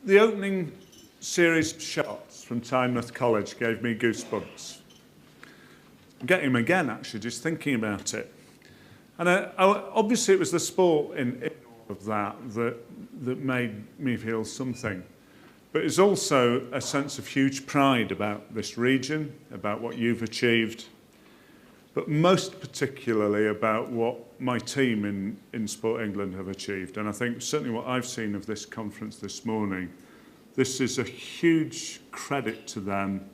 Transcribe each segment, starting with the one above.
The opening series shots from Tynemouth College gave me goosebumps. I'm getting them again, actually, just thinking about it. And obviously it was the sport in all of that made me feel something. But it's also a sense of huge pride about this region, about what you've achieved, but most particularly about what my team in Sport England have achieved. And I think certainly what I've seen of this conference this morning, this is a huge credit to them.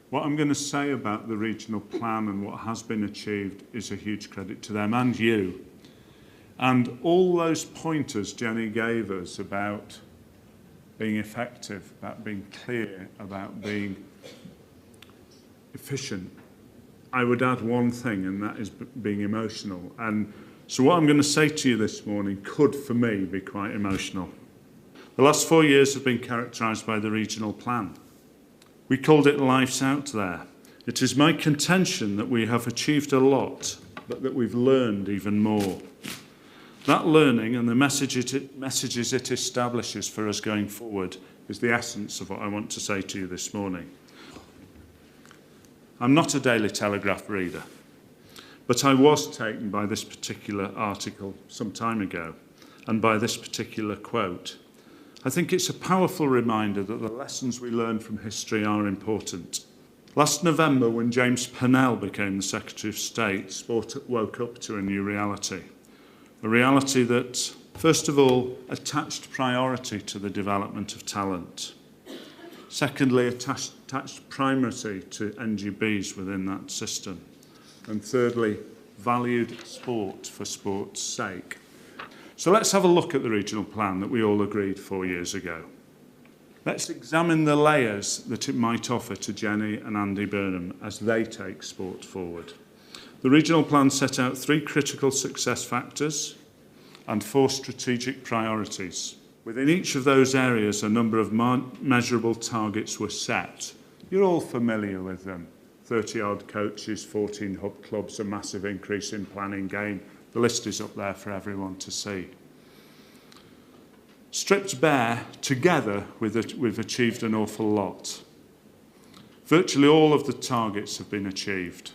What I'm going to say about the regional plan and what has been achieved is a huge credit to them and you. And all those pointers Jenny gave us about being effective, about being clear, about being efficient, I would add one thing, and that is being emotional. And so what I'm going to say to you this morning could, for me, be quite emotional. The last 4 years have been characterised by the regional plan. We called it Life's Out There. It is my contention that we have achieved a lot, but that we've learned even more. That learning and the messages it establishes for us going forward is the essence of what I want to say to you this morning. I'm not a Daily Telegraph reader, but I was taken by this particular article some time ago and by this particular quote. I think it's a powerful reminder that the lessons we learn from history are important. Last November, when James Purnell became the Secretary of State, sport woke up to a new reality. A reality that, first of all, attached priority to the development of talent. Secondly, attached primacy to NGBs within that system. And thirdly, valued sport for sport's sake. So let's have a look at the regional plan that we all agreed 4 years ago. Let's examine the layers that it might offer to Jenny and Andy Burnham as they take sport forward. The regional plan set out 3 critical success factors and 4 strategic priorities. Within each of those areas, a number of measurable targets were set. You're all familiar with them. 30-odd coaches, 14 hub clubs, a massive increase in planning gain. The list is up there for everyone to see. Stripped bare, together, we've achieved an awful lot. Virtually all of the targets have been achieved.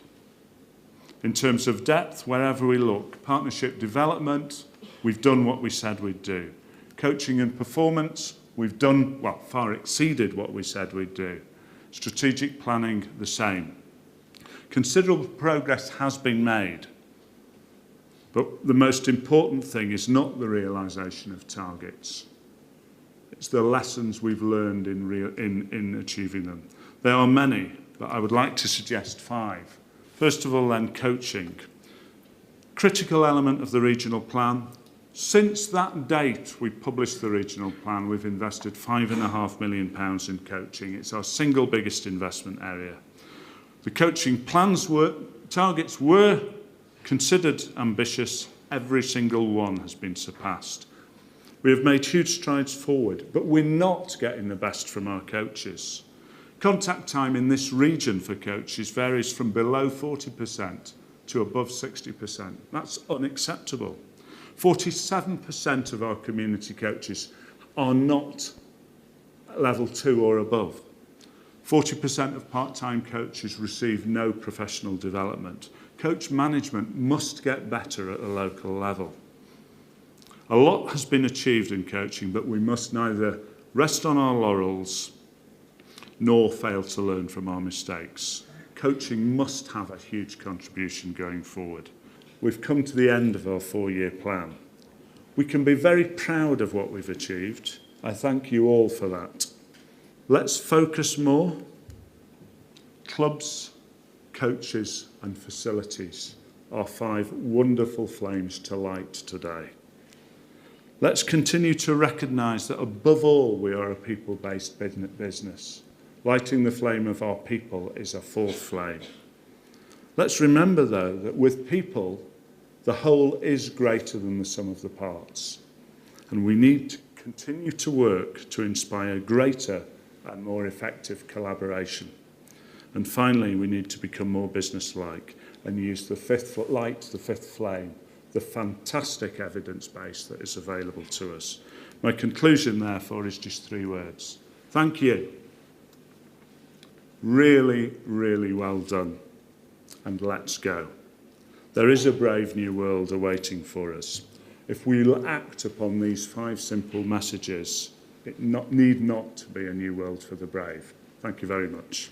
In terms of depth, wherever we look, partnership development, we've done what we said we'd do. Coaching and performance, we've done, well, far exceeded what we said we'd do. Strategic planning, the same. Considerable progress has been made, but the most important thing is not the realisation of targets. It's the lessons we've learned in achieving them. There are many, but I would like to suggest 5. First of all, then, coaching. Critical element of the regional plan. Since that date we published the regional plan, we've invested £5.5 million in coaching. It's our single biggest investment area. The coaching targets were considered ambitious. Every single one has been surpassed. We have made huge strides forward, but we're not getting the best from our coaches. Contact time in this region for coaches varies from below 40% to above 60%. That's unacceptable. 47% of our community coaches are not level 2 or above. 40% of part-time coaches receive no professional development. Coach management must get better at the local level. A lot has been achieved in coaching, but we must neither rest on our laurels nor fail to learn from our mistakes. Coaching must have a huge contribution going forward. We've come to the end of our 4-year plan. We can be very proud of what we've achieved. I thank you all for that. Let's focus more. Clubs, coaches and facilities are 5 wonderful flames to light today. Let's continue to recognise that above all we are a people-based business. Lighting the flame of our people is a 4th flame. Let's remember, though, that with people, the whole is greater than the sum of the parts. And we need to continue to work to inspire greater and more effective collaboration. And finally, we need to become more businesslike and use the 5th flame, the fantastic evidence base that is available to us. My conclusion, therefore, is just 3 words. Thank you. Really, really well done. And let's go. There is a brave new world awaiting for us. If we'll act upon these 5 simple messages, it need not be a new world for the brave. Thank you very much.